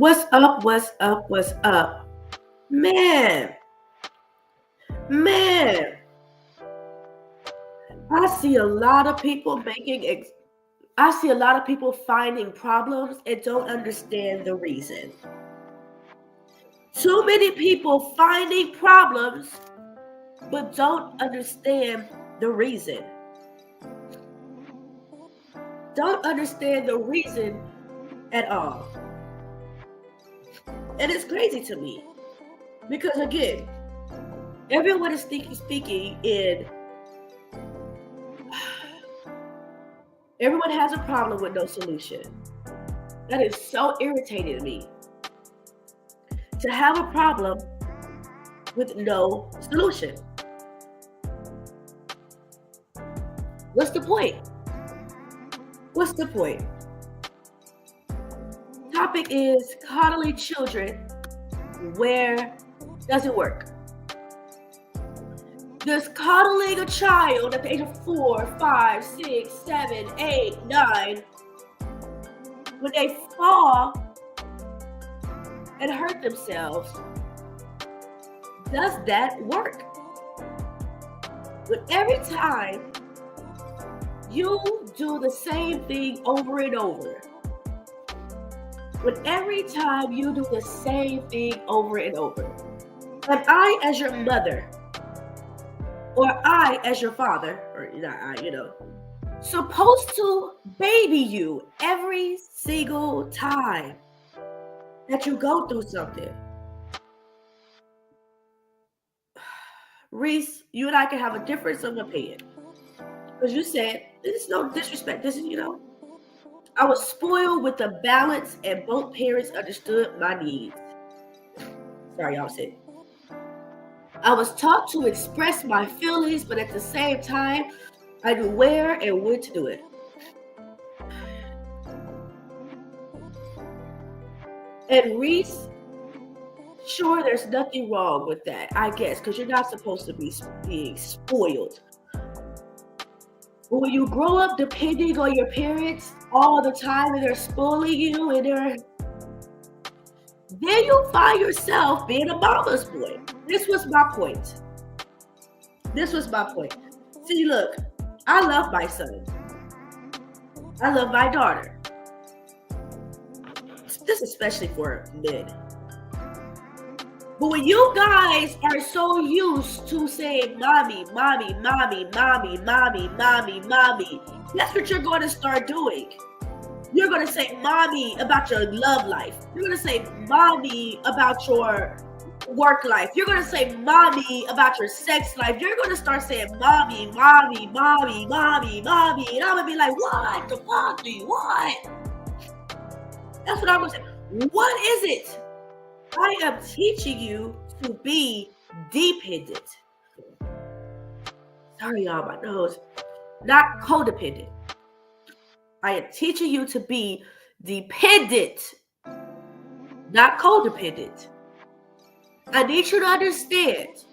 What's up? What's up? What's up? Man, man, I see a lot of people I see a lot of people finding problems and don't understand the reason. Too many people finding problems but don't understand the reason. Don't understand the reason at all. And it's crazy to me because, again, everyone is speaking in. Everyone has a problem with no solution. That is so irritating to me. To have a problem with no solution. What's the point? What's the point? Topic is coddling children. Where does it work? Does coddling a child at the age of 4, 5, 6, 7, 8, 9, when they fall and hurt themselves, does that work? But every time you do the same thing over and over, but every time you do the same thing over and over, and I as your mother, or I as your father, or supposed to baby you every single time that you go through something. Reese, you and I can have a difference of opinion. Because you said, this is no disrespect. This is, I was spoiled with the balance and both parents understood my needs. Sorry, y'all said. I was taught to express my feelings, but at the same time, I knew where and when to do it. And Reese, sure, there's nothing wrong with that, I guess, because you're not supposed to be being spoiled. But when you grow up depending on your parents all the time and they're spoiling you and then you find yourself being a mama's boy. This was my point. See, look, I love my son. I love my daughter. This is especially for men. But when you guys are so used to saying mommy, mommy, mommy, mommy, mommy, mommy, mommy, that's what you're going to start doing. You're going to say mommy about your love life. You're going to say mommy about your work life. You're going to say mommy about your sex life. You're going to start saying mommy, mommy, mommy, mommy, mommy. And I'm going to be like, what the fuck do you want? That's what I'm going to say. What is it? I am teaching you to be dependent. Sorry, y'all, my nose. Not codependent. I am teaching you to be dependent, not codependent. I need you to understand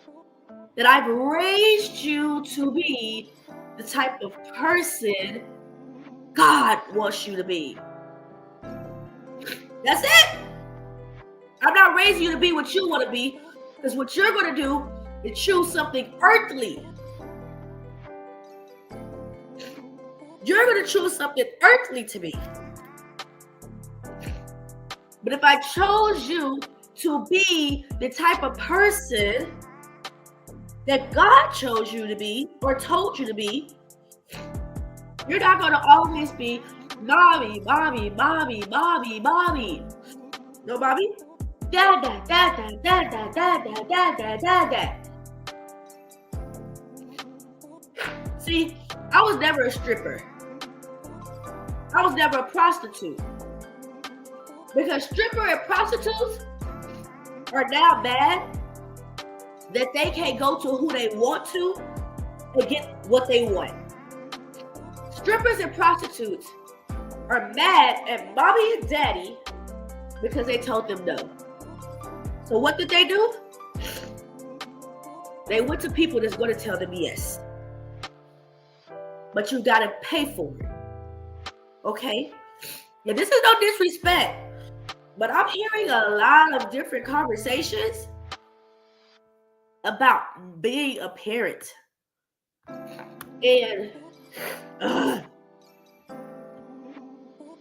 that I've raised you to be the type of person God wants you to be. That's it. I'm not raising you to be what you want to be, because what you're going to do is choose something earthly. You're going to choose something earthly to be. But if I chose you to be the type of person that God chose you to be or told you to be, you're not going to always be mommy, mommy, mommy, mommy, mommy. No, mommy? Dada, dada, dada, dada, dada, dada. See, I was never a stripper. I was never a prostitute. Because stripper and prostitutes are now mad that they can't go to who they want to and get what they want. Strippers and prostitutes are mad at mommy and daddy because they told them no. So what did they do? They went to people that's going to tell them yes. But you got to pay for it. Okay? Yeah, this is no disrespect. But I'm hearing a lot of different conversations about being a parent. And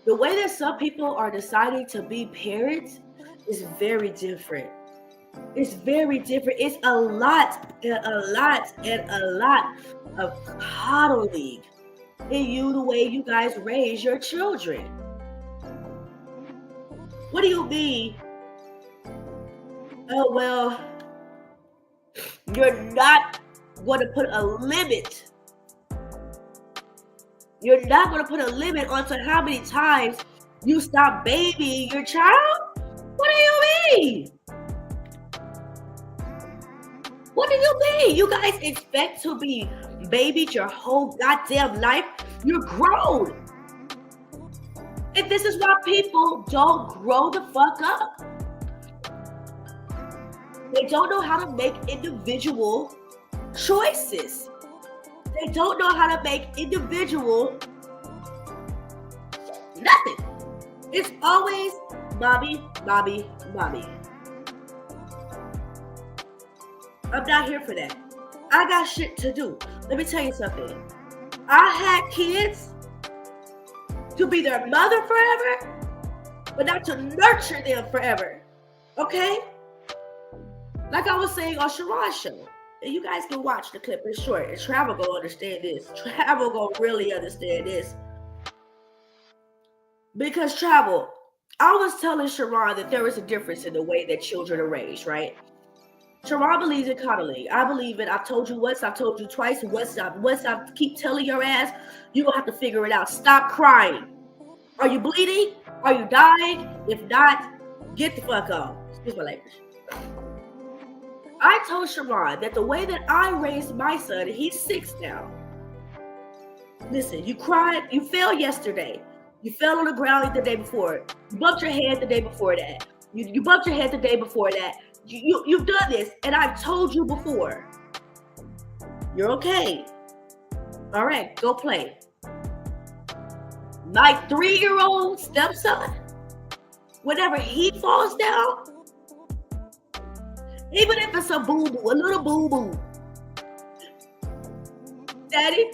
the way that some people are deciding to be parents is very different. It's very different. It's a lot and a lot and a lot of coddling in you, the way you guys raise your children. What do you mean? Oh, well, you're not going to put a limit. You're not going to put a limit onto how many times you stop babying your child? What do you mean? What do you mean? You guys expect to be babied your whole goddamn life? You're grown. And this is why people don't grow the fuck up. They don't know how to make individual choices. They don't know how to make individual nothing. It's always mommy, mommy, mommy. I'm not here for that. I got shit to do. Let me tell you something. I had kids to be their mother forever, but not to nurture them forever. Okay? Like I was saying on Sharon's show. And you guys can watch the clip. It's short. And Travel gonna understand this. Travel gonna really understand this. Because Travel, I was telling Sharon that there is a difference in the way that children are raised, right? Sharon believes in coddling. I believe it. I've told you once, I've told you twice. Once I keep telling your ass, you're going to have to figure it out. Stop crying. Are you bleeding? Are you dying? If not, get the fuck off. Excuse my language. I told Sharon that the way that I raised my son, he's 6 now. Listen, you cried, you fell yesterday. You fell on the ground the day before. You bumped your head the day before that. You bumped your head the day before that. You've done this, and I've told you before. You're okay. All right, go play. My 3-year-old stepson, whenever he falls down, even if it's a boo-boo, a little boo-boo, Daddy,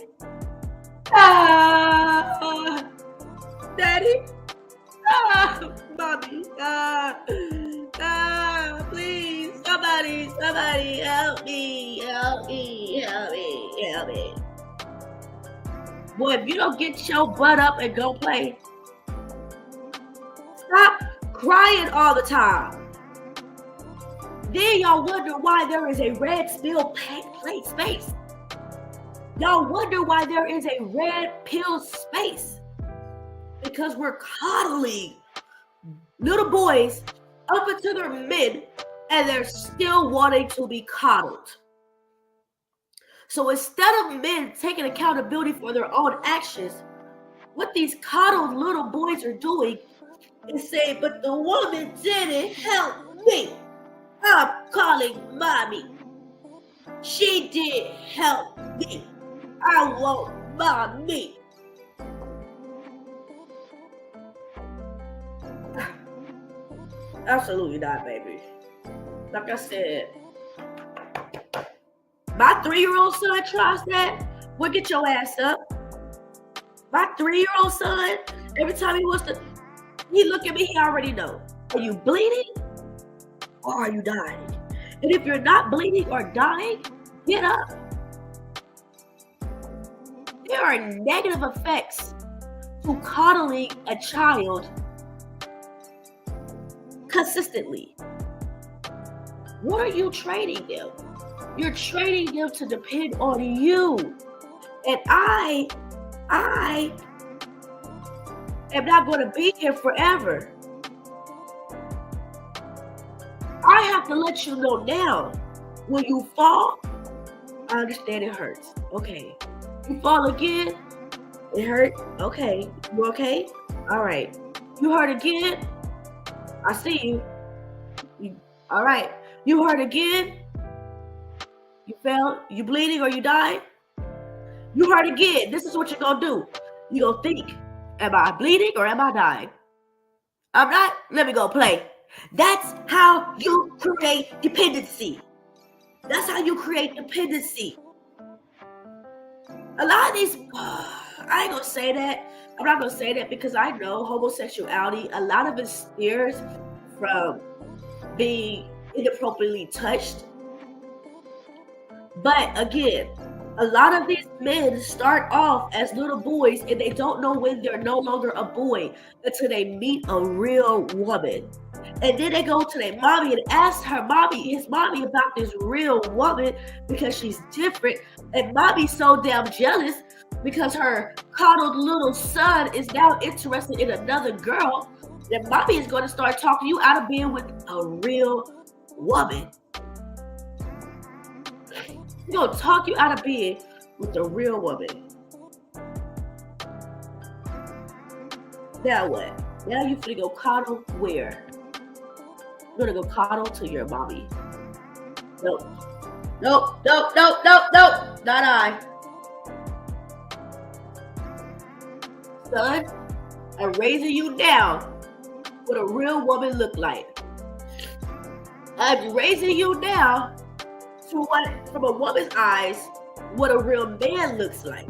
Daddy, Mommy, please, somebody, help me. Boy, if you don't get your butt up and go play, stop crying all the time. Then y'all wonder why there is a red spill plate space. Y'all wonder why there is a red pill space. Because we're coddling little boys up until they're mid and they're still wanting to be coddled. So instead of men taking accountability for their own actions, what these coddled little boys are doing is saying, but the woman didn't help me. I'm calling mommy. She didn't help me. I want mommy. Absolutely not, baby. Like I said, my 3-year-old son tries that. We'll get your ass up. My 3-year-old son, every time he look at me, he already know. Are you bleeding or are you dying? And if you're not bleeding or dying, get up. There are negative effects to coddling a child consistently. What are you training them? You're training them to depend on you. And I am not going to be here forever. I have to let you know now. When you fall, I understand it hurts. Okay. You fall again, it hurt. Okay. You okay? All right. You hurt again? I see you. All right. You hurt again? You fell? You bleeding or you dying? You hurt again. This is what you're going to do. You're going to think, am I bleeding or am I dying? I'm not, let me go play. That's how you create dependency. That's how you create dependency. A lot of these, I ain't gonna say that. I'm not gonna say that because I know homosexuality, a lot of it steers from being inappropriately touched. But again, a lot of these men start off as little boys and they don't know when they're no longer a boy until they meet a real woman. And then they go to their mommy and ask his mommy about this real woman because she's different. And mommy's so damn jealous because her coddled little son is now interested in another girl. That mommy is going to start talking you out of being with a real woman. She's going to talk you out of being with a real woman. Now what? Now you finna go coddle where? You're gonna go coddle to your mommy. Nope. Nope. Nope. Nope. Nope. Nope. Not I. Son, I'm raising you down. What a real woman look like. I'm raising you down to what, from a woman's eyes, what a real man looks like.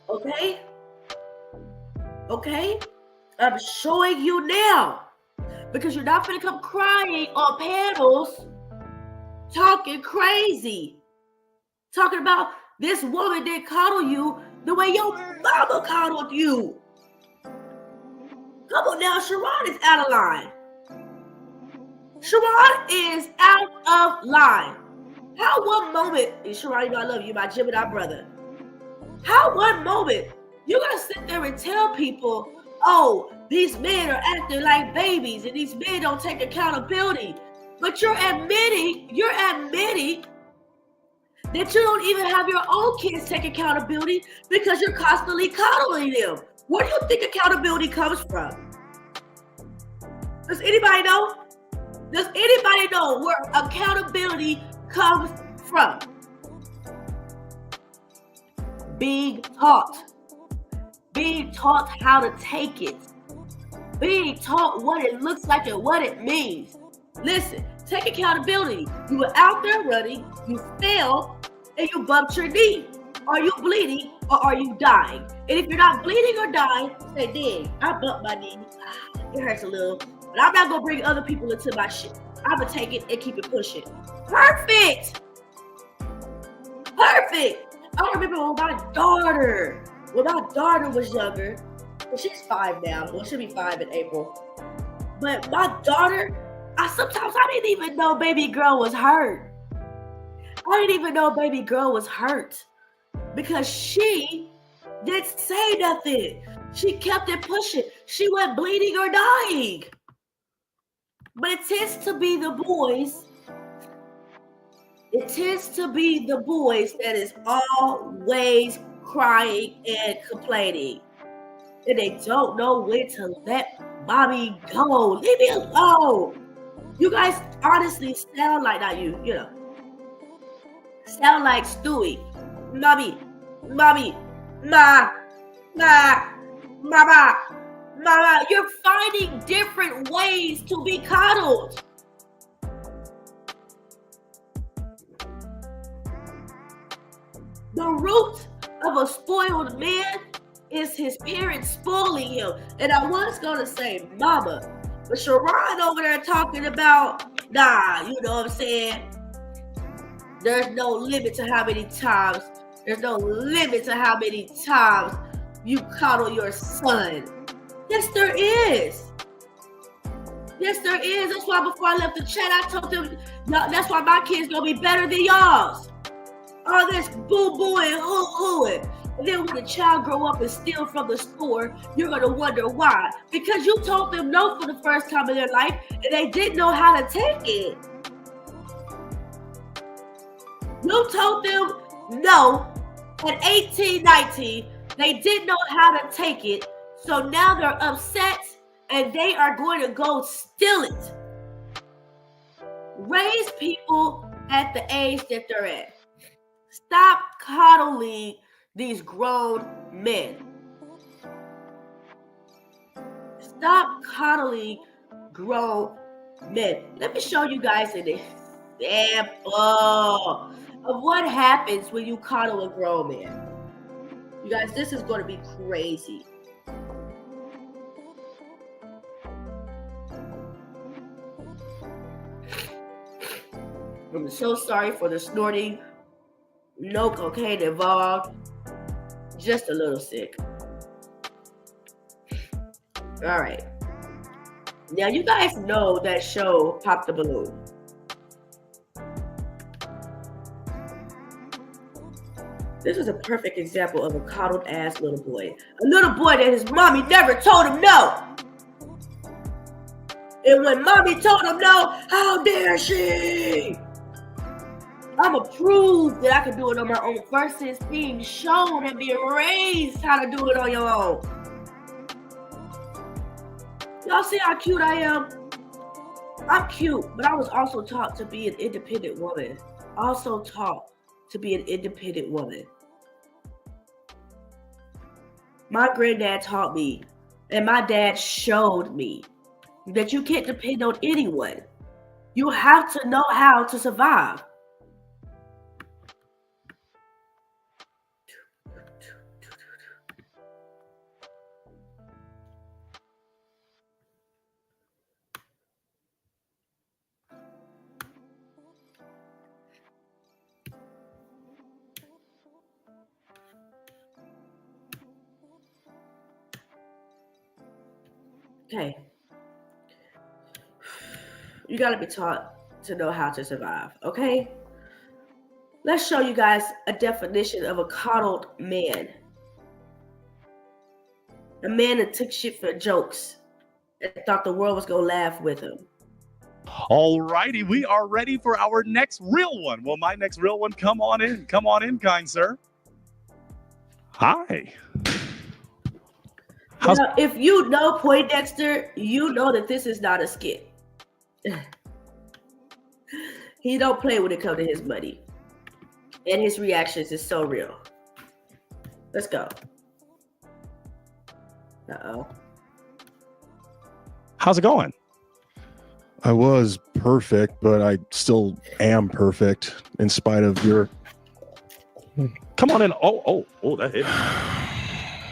Okay? Okay? I'm showing you now. Because you're not going to come crying on panels, talking crazy. Talking about this woman didn't coddle you the way your mama coddled you. Come on now, Sharon is out of line. Sharon is out of line. How one moment, Sharon, you know I love you, my Gemini brother. How one moment you're going to sit there and tell people, oh, these men are acting like babies and these men don't take accountability. But you're admitting that you don't even have your own kids take accountability because you're constantly coddling them. Where do you think accountability comes from? Does anybody know? Does anybody know where accountability comes from? Being taught. Being taught how to take it. Being taught what it looks like and what it means. Listen, take accountability. You were out there running, you fell, and you bumped your knee. Are you bleeding or are you dying? And if you're not bleeding or dying, say, dang, I bumped my knee. It hurts a little, but I'm not going to bring other people into my shit. I'm going to take it and keep it pushing. Perfect. Perfect. I remember when my daughter was younger, well, she's 5 now. Well, she'll be 5 in April. But my daughter, sometimes I didn't even know baby girl was hurt. I didn't even know baby girl was hurt because she didn't say nothing. She kept it pushing. She wasn't bleeding or dying. But it tends to be the boys. It tends to be the boys that is always crying and complaining. And they don't know when to let mommy go. Leave me alone. You guys honestly sound like, not you, you know, sound like Stewie. Mommy, mama. You're finding different ways to be coddled. The root of a spoiled man is his parents spoiling him. And I was going to say mama, but Sharon over there talking about, nah, you know what I'm saying? There's no limit to how many times you coddle your son. Yes, there is. Yes, there is. That's why before I left the chat, I told them, that's why my kids gonna be better than y'all's. All this boo-boo and hoo-hooing. And then when the child grow up and steal from the store, you're going to wonder why. Because you told them no for the first time in their life, and they didn't know how to take it. You told them no at 18, 19. They didn't know how to take it. So now they're upset, and they are going to go steal it. Raise people at the age that they're at. Stop coddling these grown men. Stop coddling grown men. Let me show you guys an example of what happens when you coddle a grown man. You guys, this is going to be crazy. I'm so sorry for the snorting. No cocaine involved. Just a little sick. All right. Now, you guys know that show, Pop the Balloon. This is a perfect example of a coddled ass little boy. A little boy that his mommy never told him no. And when mommy told him no, how dare she? I'ma prove that I can do it on my own versus being shown and being raised how to do it on your own. Y'all see how cute I am? I'm cute, but I was also taught to be an independent woman. My granddad taught me, and my dad showed me that you can't depend on anyone. You have to know how to survive. Okay. You gotta be taught to know how to survive, okay? Let's show you guys a definition of a coddled man. A man that took shit for jokes and thought the world was gonna laugh with him. All righty, we are ready for our next real one. Well, my next real one, come on in, kind sir. Hi. Now, if you know Poindexter, you know that this is not a skit. He don't play when it comes to his money. And his reactions is so real. Let's go. Uh-oh. How's it going? I was perfect, but I still am perfect in spite of your... Come on in. Oh, that hit.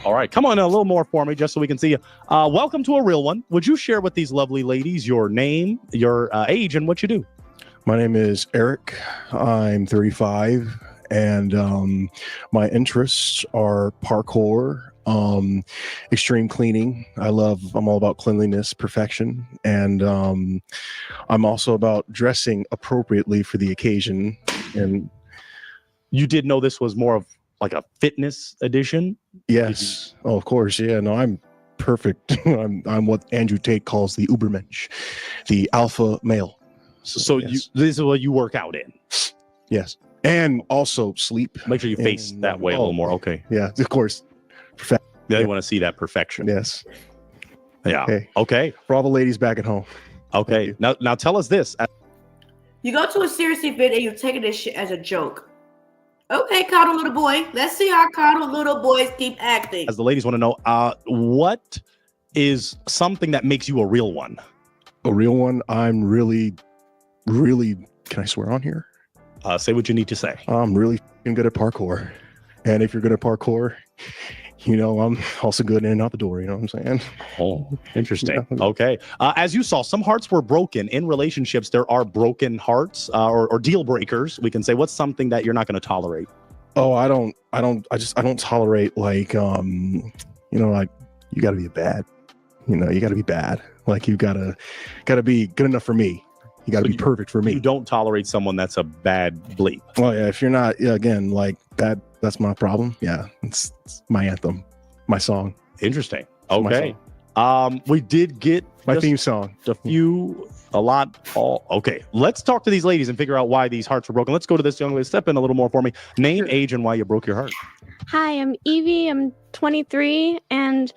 All right, come on in a little more for me just so we can see you. Welcome to a real one. Would you share with these lovely ladies your name, your age, and what you do? My name is Eric. I'm 35, and my interests are parkour, extreme cleaning. I'm all about cleanliness, perfection, and I'm also about dressing appropriately for the occasion. And you did know this was more of like a fitness edition? Yes. Oh, of course. Yeah. No, I'm perfect. I'm what Andrew Tate calls the Ubermensch, the alpha male. So yes. This is what you work out in? Yes. And also sleep. Make sure you face that way a little more. Okay. Yeah, of course. They want to see that perfection. Yes. Yeah. Okay. For all the ladies back at home. Okay. Now tell us this. You go to a serious event and you're taking this shit as a joke. Okay, coddle little boy. Let's see how coddle little boys keep acting. As the ladies want to know, what is something that makes you a real one? A real one? I'm really, can I swear on here? Say what you need to say. I'm really good at parkour. And if you're good at parkour, you know, I'm also good in and out the door. You know what I'm saying? Oh, interesting. Yeah. Okay. As you saw, some hearts were broken. In relationships, there are broken hearts or deal breakers. We can say, what's something that you're not going to tolerate? Oh, I don't tolerate like, you know, like you got to be bad. You know, you got to be bad. Like you got to be good enough for me. You got to be perfect for me. You don't tolerate someone that's a bad bleep. Well, yeah, if you're not, again, like that's my problem. Yeah, it's my anthem, my song. Interesting. Okay. We did get my theme song. A lot. Okay. Let's talk to these ladies and figure out why these hearts were broken. Let's go to this young lady. Step in a little more for me. Name, age, and why you broke your heart. Hi, I'm Evie. I'm 23, and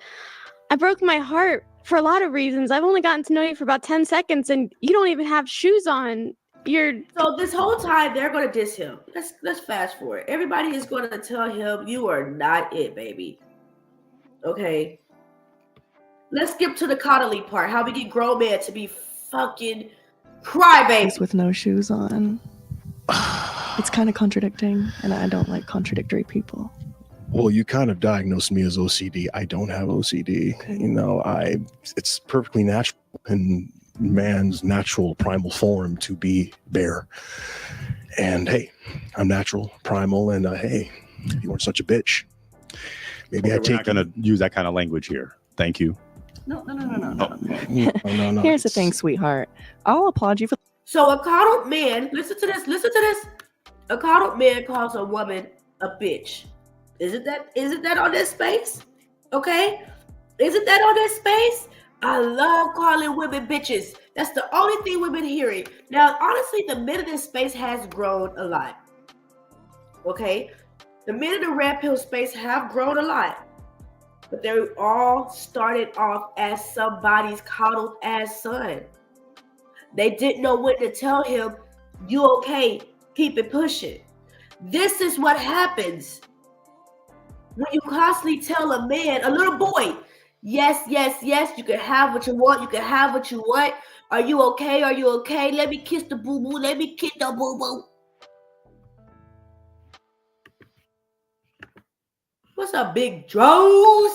I broke my heart for a lot of reasons. I've only gotten to know you for about 10 seconds, and you don't even have shoes on. So this whole time they're gonna diss him. Let's fast forward. Everybody is gonna tell him you are not it, baby. Okay. let's skip to the coddling part. How we get grown men to be fucking crybabies with no shoes on. It's kind of contradicting, and I don't like contradictory people. Well, you kind of diagnosed me as OCD. I don't have OCD. Okay. You know, it's perfectly natural in man's natural primal form to be bare. And hey, I'm natural, primal, and hey, if you weren't such a bitch, maybe We're not going to use that kind of language here. Thank you. No. No. Here's the thing, sweetheart. I'll applaud you for. So a coddled man, listen to this. A coddled man calls a woman a bitch. Isn't that on this space? Okay? Isn't that on this space? I love calling women bitches. That's the only thing we've been hearing. Now, honestly, the men in this space has grown a lot. Okay? The men in the red pill space have grown a lot. But they all started off as somebody's coddled ass son. They didn't know when to tell him, you okay, keep it pushing. This is what happens when you constantly tell a man, a little boy, yes, you can have what you want, you can have what you want. Are you okay? Let me kiss the boo-boo, let me kiss the boo-boo. What's up, big Drows?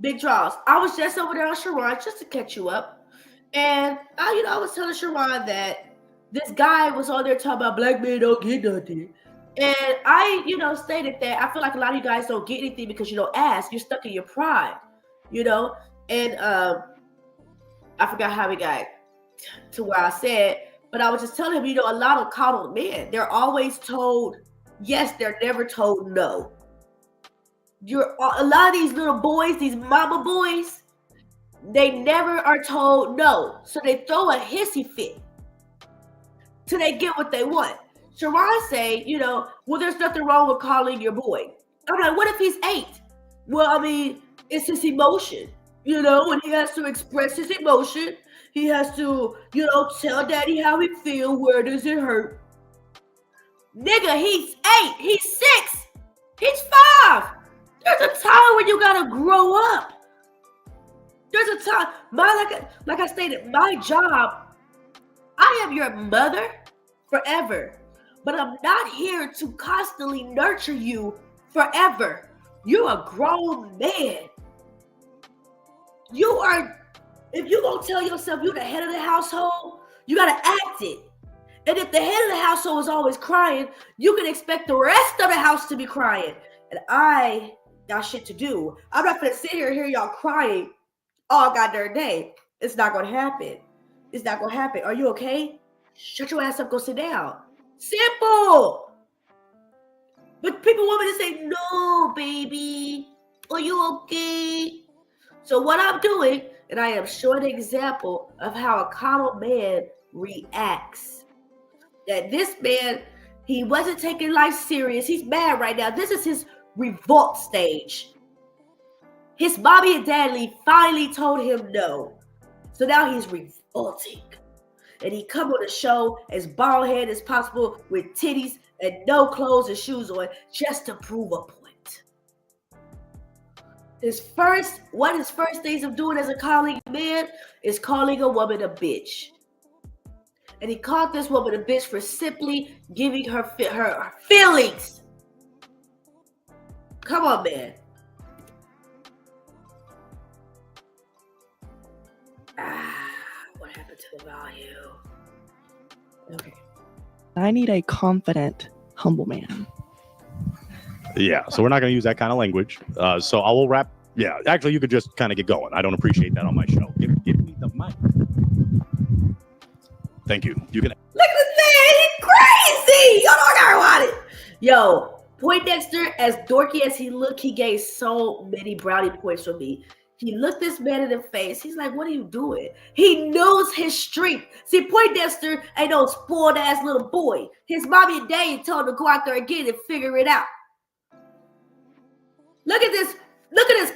Big Draws. I was just over there on Sharon just to catch you up. And I was telling Sharon that this guy was on there talking about black men don't get nothing. And I, stated that I feel like a lot of you guys don't get anything because you don't ask. You're stuck in your pride, And I forgot how we got to where I said, but I was just telling him, a lot of coddled men, they're always told yes, they're never told no. A lot of these little boys, these mama boys, they never are told no. So they throw a hissy fit till they get what they want. Sharon say, well, there's nothing wrong with calling your boy. I'm like, what if he's 8? Well, I mean, it's his emotion, and he has to express his emotion. He has to, tell daddy how he feel. Where does it hurt? Nigga, he's 8. He's 6. He's 5. There's a time when you gotta grow up. There's a time. Like I stated, my job, I am your mother forever. But I'm not here to constantly nurture you forever. You're a grown man. If you gonna tell yourself you're the head of the household, you gotta act it. And if the head of the household is always crying, you can expect the rest of the house to be crying. And I got shit to do. I'm not gonna sit here and hear y'all crying all goddamn day. It's not gonna happen. It's not gonna happen. Are you okay? Shut your ass up, go sit down. Simple. But people want me to say, no, baby. Are you okay? So what I'm doing, and I am showing an example of how a coddled man reacts. That this man, he wasn't taking life serious. He's mad right now. This is his revolt stage. His mommy and daddy finally told him no. So now he's revolting. And he come on the show as bald head as possible with titties and no clothes and shoes on just to prove a point. One of his first things of doing as a calling man is calling a woman a bitch. And he called this woman a bitch for simply giving her feelings. Come on, man. What happened to the value? Okay. I need a confident, humble man. Yeah, so we're not going to use that kind of language. So I will wrap. Yeah, actually, you could just kind of get going. I don't appreciate that on my show. Give me the mic. Thank you. You can. Look at this man. He's crazy. Y'all don't care about it. Yo, Poindexter, as dorky as he looked, he gave so many brownie points for me. He looked this man in the face. He's like, what are you doing? He knows his strength. See, Poindexter ain't no spoiled ass little boy. His mommy and daddy told him to go out there again and figure it out. Look at this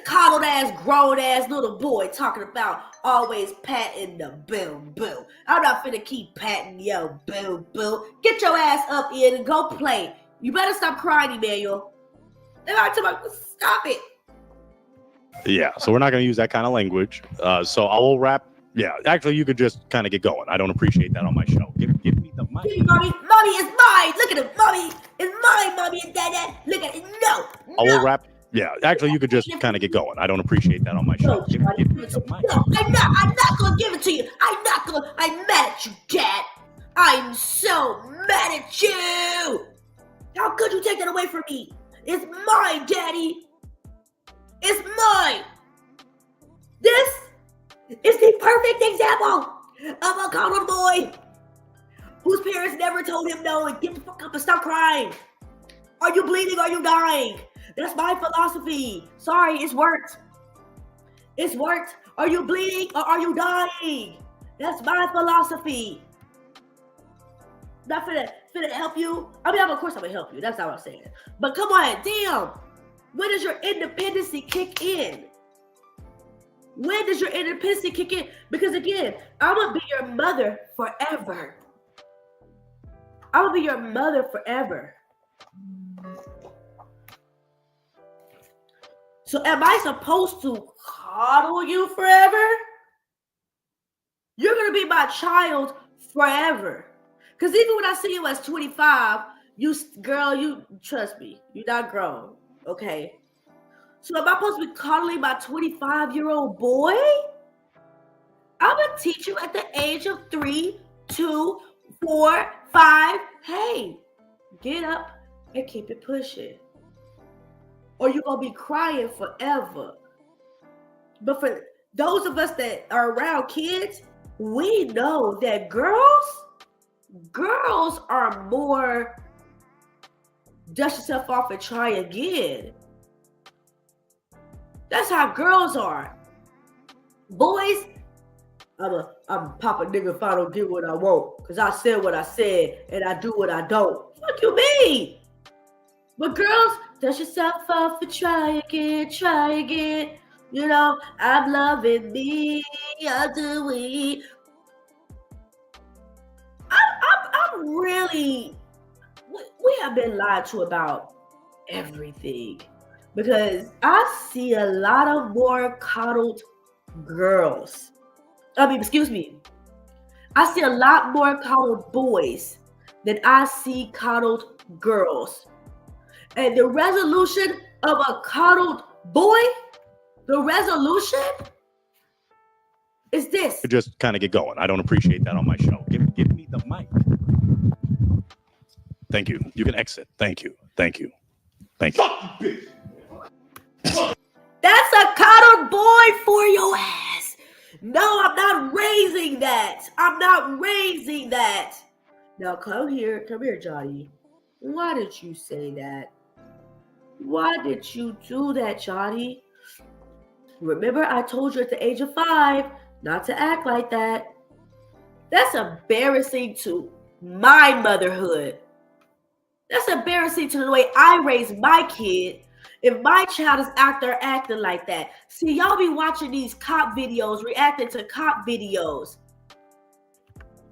coddled ass, grown ass little boy talking about always patting the boom boom. I'm not finna keep patting yo boom boom. Get your ass up in and go play. You better stop crying, Emmanuel. Stop it. Yeah, so we're not going to use that kind of language. So I will wrap. Yeah, actually, you could just kind of get going. I don't appreciate that on my show. Give me the mic. Mommy is mine. Look at him. Mommy is mine. Mommy and Dad. Look at it. No. I will wrap. Yeah, actually, you could just kind of get going. I don't appreciate that on my show. Give me the mic. No, I'm not gonna give it to you. I'm mad at you, Dad. I'm so mad at you. How could you take that away from me? It's mine, Daddy. It's mine. This is the perfect example of a coddled boy whose parents never told him no and get the fuck up and stop crying. Are you bleeding? Are you dying? That's my philosophy. Sorry, it's worked. It's worked. Are you bleeding or are you dying? That's my philosophy. Not finna help you. I mean, of course I'm gonna help you. That's not what I'm saying. But come on, damn. When does your independency kick in? When does your independency kick in? Because again, I'm gonna be your mother forever. I'm gonna be your mother forever. So am I supposed to coddle you forever? You're gonna be my child forever. Because even when I see you as 25, you trust me, you're not grown, okay? So am I supposed to be coddling my 25-year-old boy? I'm gonna teach you at the age of 3, 2, 4, 5. Hey, get up and keep it pushing. Or you're gonna be crying forever. But for those of us that are around kids, we know that girls are more dust yourself off and try again. That's how girls are. Boys, I'm pop a nigga if I don't get what I want. Because I said what I said and I do what I don't. Fuck you mean? But girls, dust yourself off and try again. You know, I'm loving me, I do it. I'm really, we have been lied to about everything. Because I see a lot of more coddled girls. I see a lot more coddled boys than I see coddled girls. And the resolution of a coddled boy, the resolution is this. Just kind of get going. I don't appreciate that on my show. Give me the mic. Thank you. You can exit. Thank you. Fuck you, bitch. That's a coddled boy for your ass. No, I'm not raising that. Now come here, Johnny. Why did you say that? Why did you do that, Johnny? Remember, I told you at the age of 5 not to act like that. That's embarrassing to my motherhood. That's embarrassing to the way I raised my kid. If my child is out there acting like that. See, y'all be watching these cop videos, reacting to cop videos.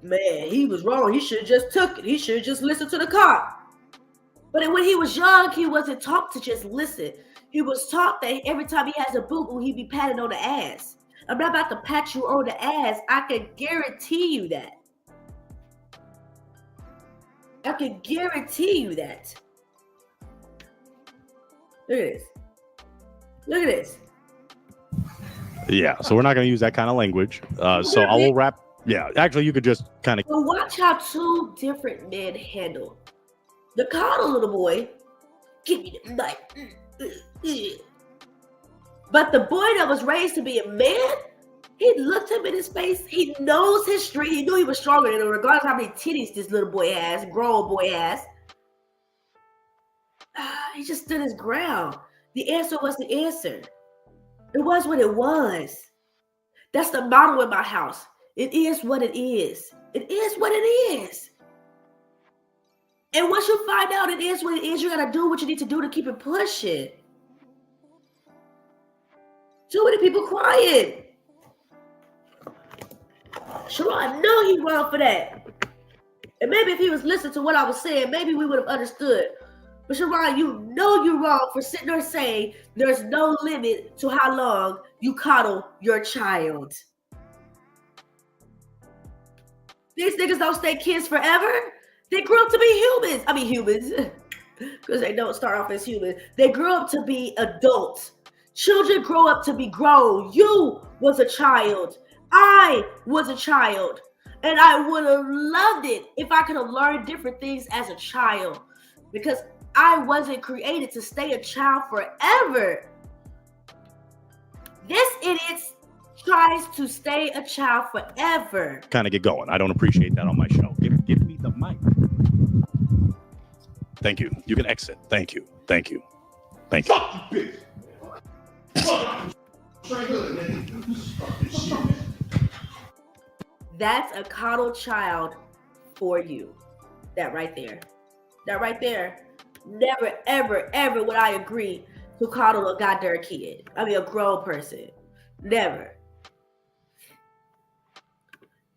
Man, he was wrong. He should have just took it. He should have just listened to the cop. But when he was young, he wasn't taught to just listen. He was taught that every time he has a boo-boo, he'd be patted on the ass. I'm not about to pat you on the ass. I can guarantee you that. Look at this. Yeah, so we're not going to use that kind of language. So I will wrap. Yeah, actually, you could just kind of. So watch how two different men handle. The coddle little boy, give me the mic. But the boy that was raised to be a man, he looked him in his face. He knows his street. He knew he was stronger than him, regardless of how many titties this little boy has, grown boy has. He just stood his ground. The answer was the answer. It was what it was. That's the motto in my house. It is what it is. It is what it is. And once you find out it is what it is, you gotta do what you need to do to keep it pushing. Too many people crying. Sharon, know he wrong for that. And maybe if he was listening to what I was saying, maybe we would have understood. But Sharon, you know you're wrong for sitting there saying there's no limit to how long you coddle your child. These niggas don't stay kids forever. They grew up to be humans. I mean humans, because they don't start off as humans. They grew up to be adults. Children grow up to be grown. You was a child. I was a child. And I would have loved it if I could have learned different things as a child. Because I wasn't created to stay a child forever. This idiot tries to stay a child forever. Kind of get going. I don't appreciate that on my show. Give me the mic. Thank you. You can exit. Thank you. Thank you. Thank you. Fuck you, bitch. That's a coddled child for you. That right there. That right there. Never, ever, ever would I agree to coddle a goddamn kid. I mean, a grown person. Never.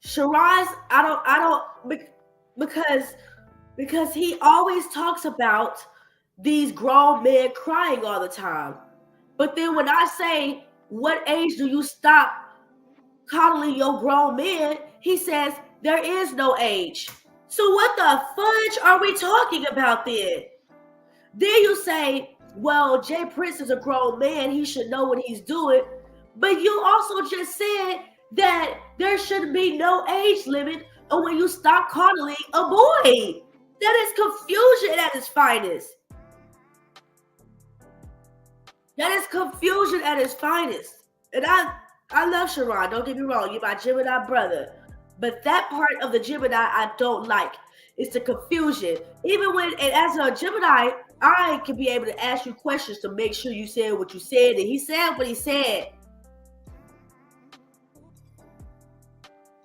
Shiraz, I don't, because he always talks about these grown men crying all the time. But then when I say, what age do you stop coddling your grown men? He says, there is no age. So what the fudge are we talking about then? Then you say, well, Jay Prince is a grown man. He should know what he's doing. But you also just said that there should be no age limit on when you stop coddling a boy. That is confusion at its finest. That is confusion at its finest. And I love Sharon, don't get me wrong, you're my Gemini brother. But that part of the Gemini I don't like. It's the confusion. Even when, and as a Gemini, I can be able to ask you questions to make sure you said what you said. And he said what he said.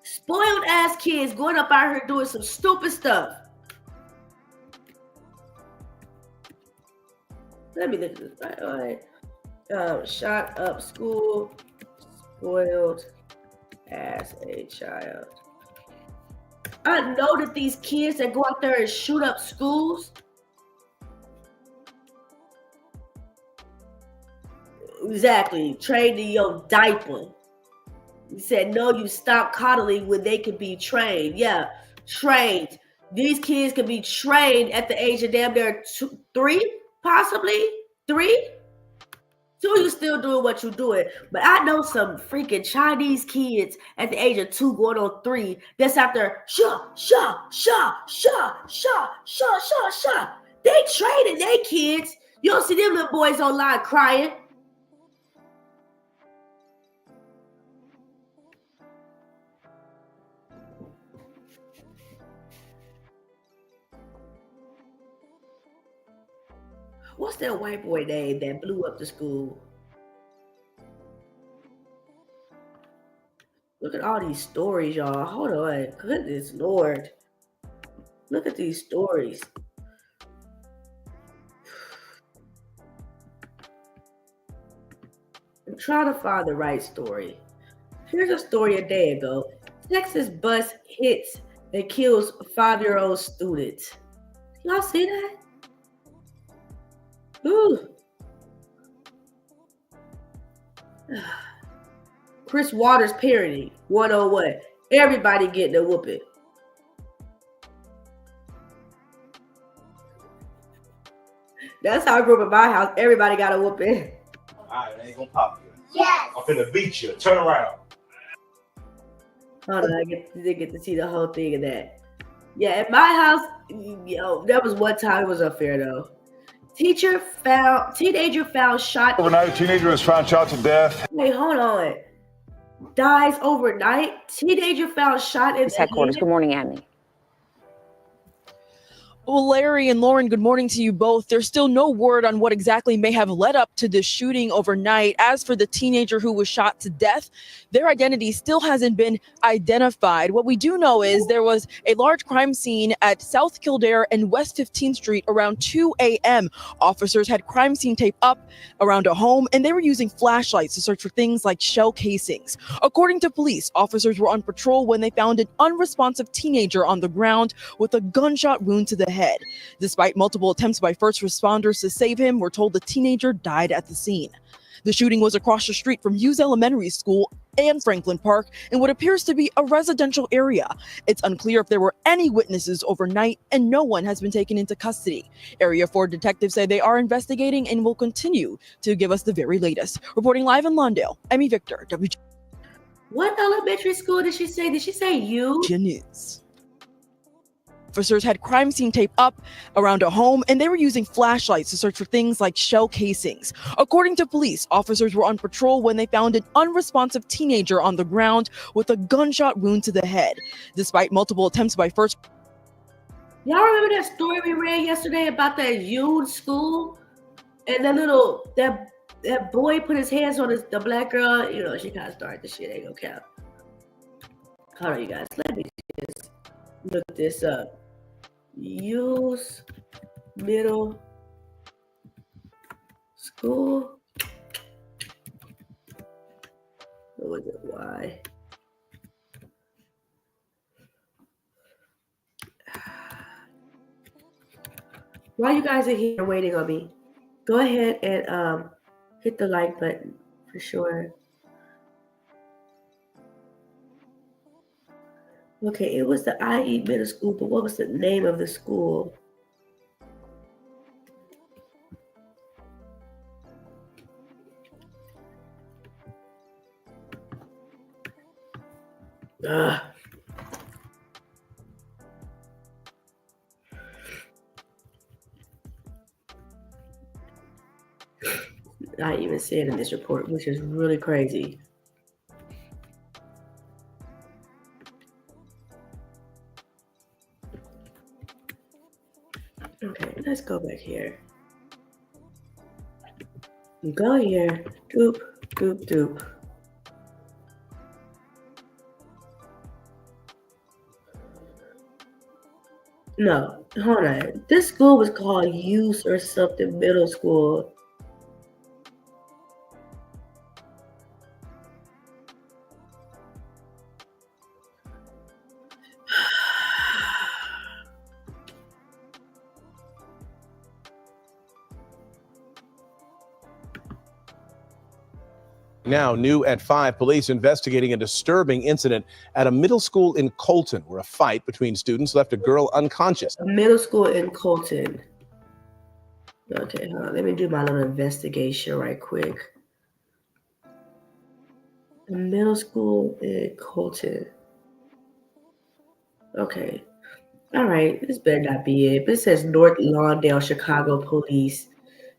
Spoiled ass kids going up out here doing some stupid stuff. Let me look at this. All right. Shot up school. Spoiled as a child. I know that these kids that go out there and shoot up schools, exactly, trained in your diaper. You said, no, you stop coddling when they can be trained. Yeah, trained. These kids can be trained at the age of damn near 3, possibly 3. So you still doing what you're doing. But I know some freaking Chinese kids at the age of 2 going on 3 that's out there, shah. They training their kids. You don't see them little boys online crying. What's that white boy name that blew up the school? Look at all these stories, y'all. Hold on. Goodness Lord. Look at these stories. I'm trying to find the right story. Here's a story a day ago. Texas bus hits and kills a 5-year-old student. Y'all see that? Ooh. Chris Waters parenting 101. Everybody getting a whooping. That's how I grew up in my house. Everybody got a whooping. All right, I ain't gonna pop you. Yes. I'm finna beat you. Turn around. Hold on, I didn't get to see the whole thing of that. Yeah, at my house, there was one time it was unfair though. Teenager found shot. Overnight, teenager was found shot to death. Wait, hold on. Dies overnight. Teenager found shot in headquarters. Good morning, Annie. Well, Larry and Lauren, good morning to you both. There's still no word on what exactly may have led up to this shooting overnight. As for the teenager who was shot to death, their identity still hasn't been identified. What we do know is there was a large crime scene at South Kildare and West 15th Street around 2 a.m. Officers had crime scene tape up around a home, and they were using flashlights to search for things like shell casings. According to police, officers were on patrol when they found an unresponsive teenager on the ground with a gunshot wound to the head. Despite multiple attempts by first responders to save him, we're told the teenager died at the scene. The shooting was across the street from Hughes Elementary School and Franklin Park in what appears to be a residential area. It's unclear if there were any witnesses overnight, and no one has been taken into custody. Area 4 detectives say they are investigating and will continue to give us the very latest. Reporting live in Lawndale, Emmy Victor, WGN What elementary school did she say? Did she say you? News. Officers had crime scene tape up around a home, and they were using flashlights to search for things like shell casings. According to police, officers were on patrol when they found an unresponsive teenager on the ground with a gunshot wound to the head. Despite multiple attempts by first... Y'all remember that story we read yesterday about that huge school? And that boy put his hands on the black girl. You know, she kind of started the shit. Ain't gonna count. Hold on, you guys. Let me just look this up. Hughes Middle School. What was it? Why? While you guys are here waiting on me, go ahead and hit the like button for sure. Okay, it was the IE Middle School, but what was the name of the school? Ugh. I even see it in this report, which is really crazy. Okay, let's go back here. Go here. Doop, doop, doop. No, hold on. This school was called Hughes or something Middle School. Now, new at 5, police investigating a disturbing incident at a middle school in Colton, where a fight between students left a girl unconscious. A middle school in Colton. Okay, hold on. Let me do my little investigation right quick. A middle school in Colton. Okay. All right. This better not be it. But it says North Lawndale, Chicago police.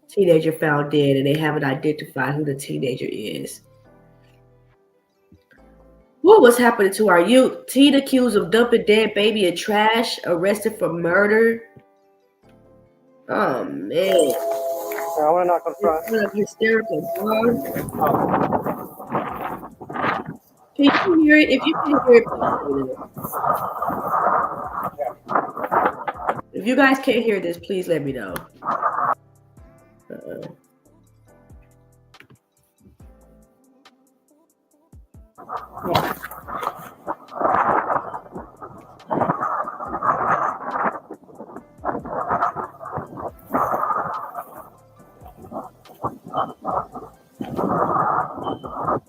Teenager found dead, and they haven't identified who the teenager is. What was happening to our youth? Teen accused of dumping dead baby in trash, arrested for murder. Oh man! I want to knock on front. Hysterical, bro. Can you hear it? If you can hear it, please let me know. If you guys can't hear this, please let me know.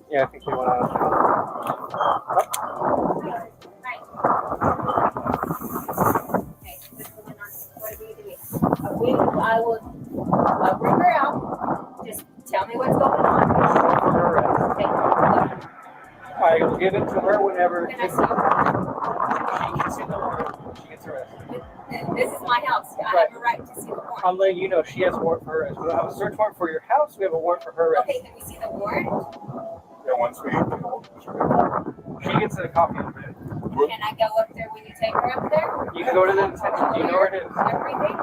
Yeah, I think they went out of town. I'll bring her out. Just tell me what's going on. Okay. I will give it to her whenever. Can I see her? She can see the warrant when she gets arrested. This is my house. I have a right to see the warrant. I'm letting you know she has a warrant for her arrest. We don't have a search warrant for your house. We have a warrant for her arrest. Okay, can we see the warrant? Yeah, once we She gets a copy of it. Can I go up there when you take her up there? You can go to the detention. Do you know where it is? Everything?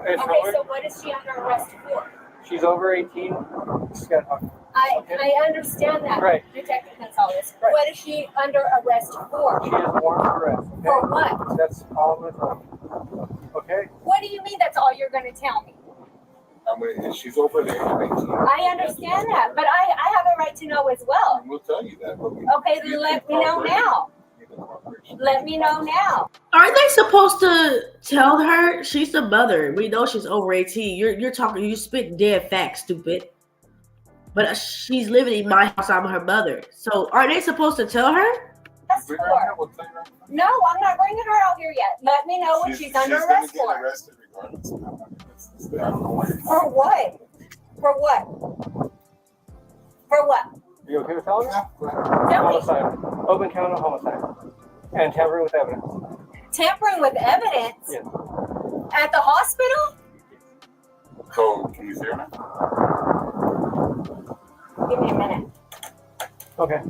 It's Okay, nowhere. so what is she under arrest for? She's over 18. She's got a I understand that, Right. Detective Gonzalez. Right. What is she under arrest for? She has a warrant for arrest. Okay? For what? That's all I'm going to tell you. Okay? What do you mean that's all you're going to tell me? I mean, she's over there. I understand that, but I have a right to know as well. We'll tell you that. But Okay, then let me know now. Let me know now. Aren't they supposed to tell her she's the mother? We know she's over 18. You're talking. You spit dead facts, stupid. But she's living in my house. I'm her mother. So are they supposed to tell her? That's for. No, I'm not bringing her out here yet. Let me know when she's under arrest for. For what? For what? For what? You okay with felony? Tell me. Homicide. Open count of homicide. And tampering with evidence. Tampering with evidence? Yes. At the hospital? So, can you see her now? Give me a minute. Okay.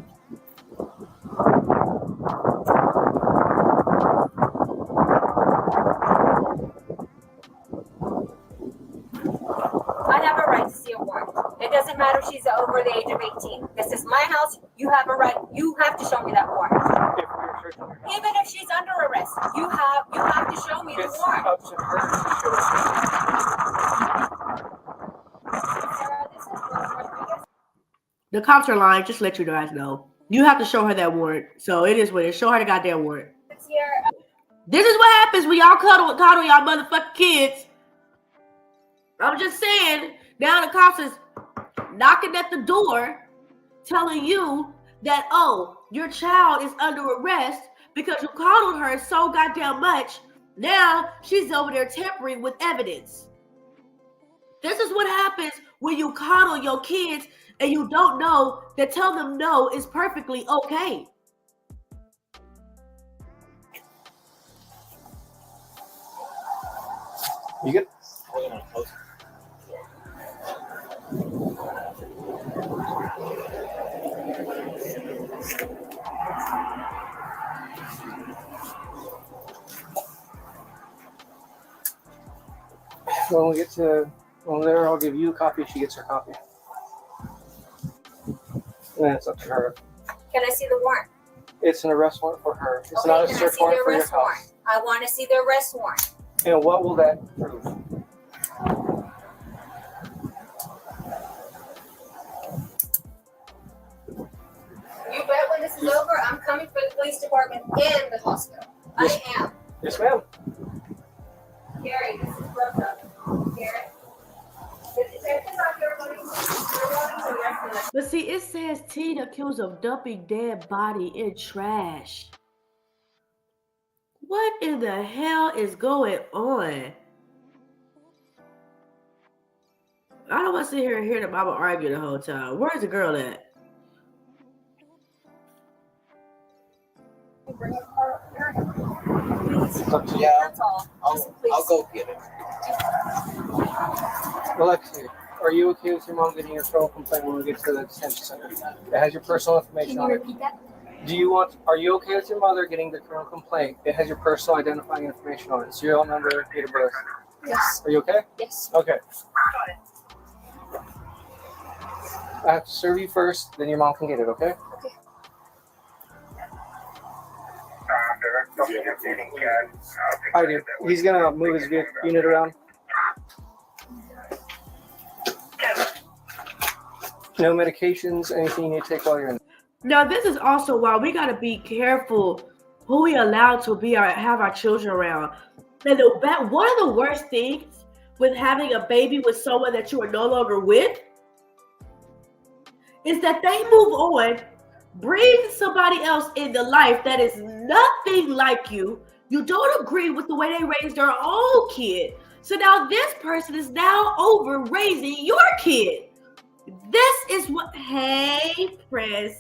I have a right to see a warrant. It doesn't matter if she's over the age of 18. This is my house. You have a right. You have to show me that warrant. Even if she's under arrest, you have to show me the warrant. Up to her to show us. Sarah, this is Rodriguez. The cops are lying. Just let you guys know. You have to show her that warrant. So it is what it is. Show her the goddamn warrant. Sierra. This is what happens when y'all coddle y'all motherfucking kids. I'm just saying. Now the cops is knocking at the door, telling you that, oh, your child is under arrest because you coddled her so goddamn much. Now she's over there tampering with evidence. This is what happens when you coddle your kids and you don't know that tell them no is perfectly okay. You good? When we get to there, I'll give you a copy. She gets her copy. And then it's up to her. Can I see the warrant? It's an arrest warrant for her. It's Okay, not a can I search see warrant the for your arrest house. warrant? I want to see the arrest warrant. And what will that prove? You bet when this is over, I'm coming for the police department and the hospital. Yes. I am. Yes, ma'am. Gary, this is broke up. Gary. But see, it says teen accused of dumping dead body in trash. What in the hell is going on? I don't want to sit here and hear the mama argue the whole time. Where's the girl at? Yeah, That's all. I'll go get it. Alexi, are you okay with your mom getting your criminal complaint when we get to the detention center? It has your personal information on it. repeat that? Are you okay with your mother getting the criminal complaint? It has your personal identifying information on it. Serial number, date of birth. Yes. Are you okay? Yes. Okay. I have to serve you first, then your mom can get it, okay? Okay. I do. He's gonna move his unit around. No medications, anything you need to take while you're in. Now, this is also why we got to be careful who we allow to have our children around. And one of the worst things with having a baby with someone that you are no longer with is that they move on, bring somebody else into life that is nothing like you. You don't agree with the way they raised their own kid. So now this person is now over raising your kid. This is what, hey, Prince.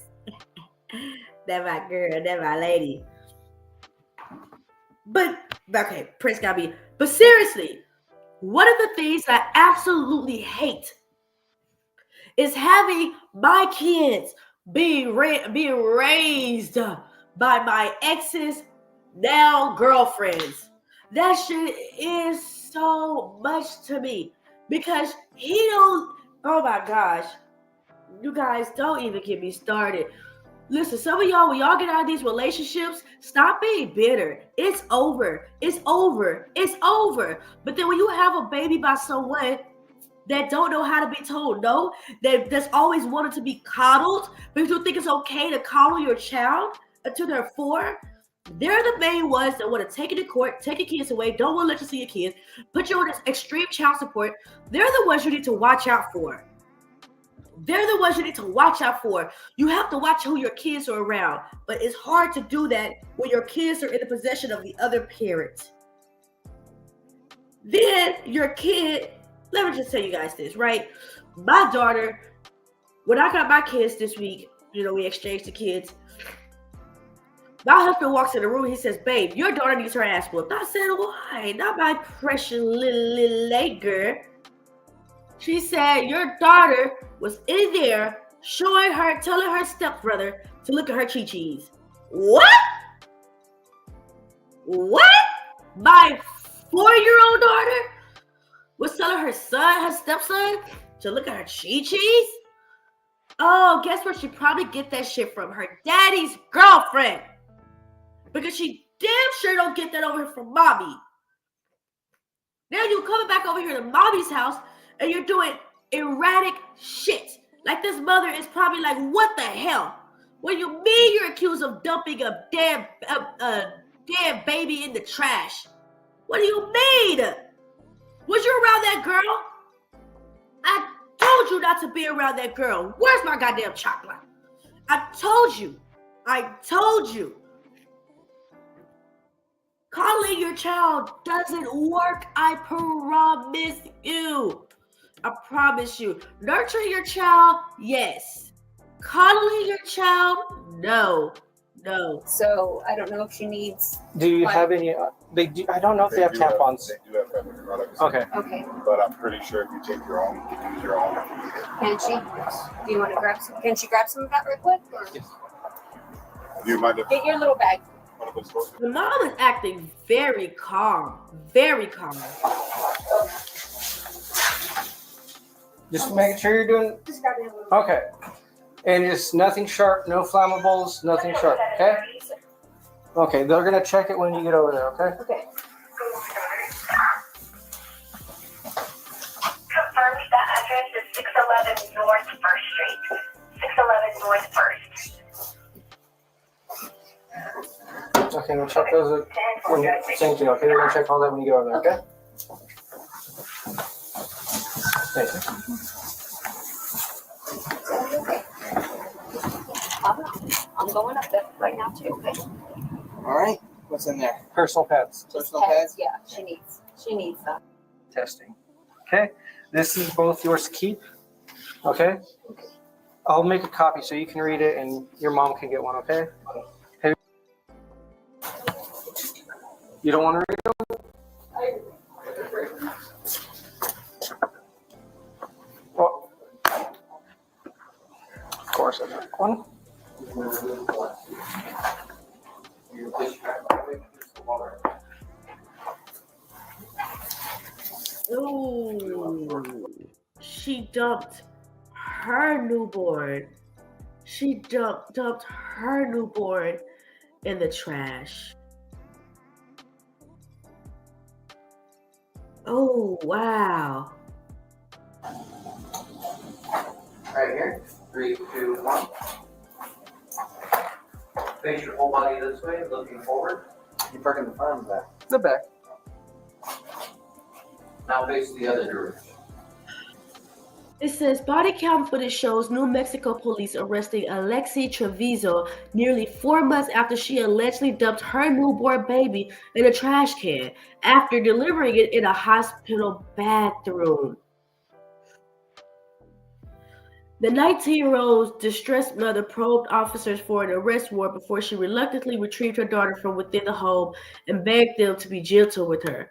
That my girl, that my lady. But, okay, Prince got me. But seriously, one of the things I absolutely hate is having my kids being raised by my ex's now girlfriends. That shit is so much to me because he don't, oh my gosh, you guys don't even get me started. Listen, some of y'all, when y'all get out of these relationships, stop being bitter. It's over. It's over. It's over. But then when you have a baby by someone that don't know how to be told no, that's always wanted to be coddled, because you think it's okay to coddle your child until they're 4, They're the main ones that want to take you to court, take your kids away, don't want to let you see your kids, put you on this extreme child support. They're the ones you need to watch out for. They're the ones you need to watch out for. You have to watch who your kids are around, but it's hard to do that when your kids are in the possession of the other parent. Then your kid, let me just tell you guys this, right? My daughter, when I got my kids this week, we exchanged the kids. My husband walks in the room. He says, babe, your daughter needs her ass whooped. I said, why? Not my precious little lady girl. She said, your daughter was in there telling her stepbrother to look at her chi-chis. What? What? My 4-year-old daughter was telling her stepson, to look at her chi-chis? Oh, guess where she probably get that shit from? Her daddy's girlfriend. Because she damn sure don't get that over here from mommy. Now you coming back over here to mommy's house and you're doing erratic shit. Like this mother is probably like, what the hell? What do you mean you're accused of dumping a damn baby in the trash? What do you mean? Was you around that girl? I told you not to be around that girl. Where's my goddamn chocolate? I told you. Coddling your child doesn't work. I promise you. I promise you. Nurturing your child, yes. Coddling your child, no. So I don't know if she needs. Do you have any? I don't know if they have tampons. They do have feminine products. Okay. Okay. But I'm pretty sure if you take your own, you can use your own. Can she? Do you want to grab some? Can she grab some of that real quick? Or? Yes. Do you mind if Get your little bag. The mom is acting very calm. Very calm. Just making sure you're doing. Just grab your little. Okay. And it's nothing sharp, no flammables, nothing sharp. Okay. Okay. They're gonna check it when you get over there. Okay. Okay. Confirm that address is 611 North 1st Street. 611 North 1st. Okay, we'll check those when you, same thing, okay? We're gonna check all that when you get over there, okay? Thank you. I'm going up there right now too, okay? All right. What's in there? Personal pads. Just pads, yeah, she needs that. Testing. Okay. This is both yours to keep. Okay. I'll make a copy so you can read it and your mom can get one, okay? You don't want to read them? Well, of course I took one. Ooh, she dumped her newborn. She dumped her newborn in the trash. Oh, wow. Right here. 3, 2, 1. Face your whole body this way, looking forward. You're parking the front back. The back. Now face the other direction. It says body cam footage shows New Mexico police arresting Alexi Treviso nearly 4 months after she allegedly dumped her newborn baby in a trash can after delivering it in a hospital bathroom. The 19-year-old's distressed mother probed officers for an arrest warrant before she reluctantly retrieved her daughter from within the home and begged them to be gentle with her.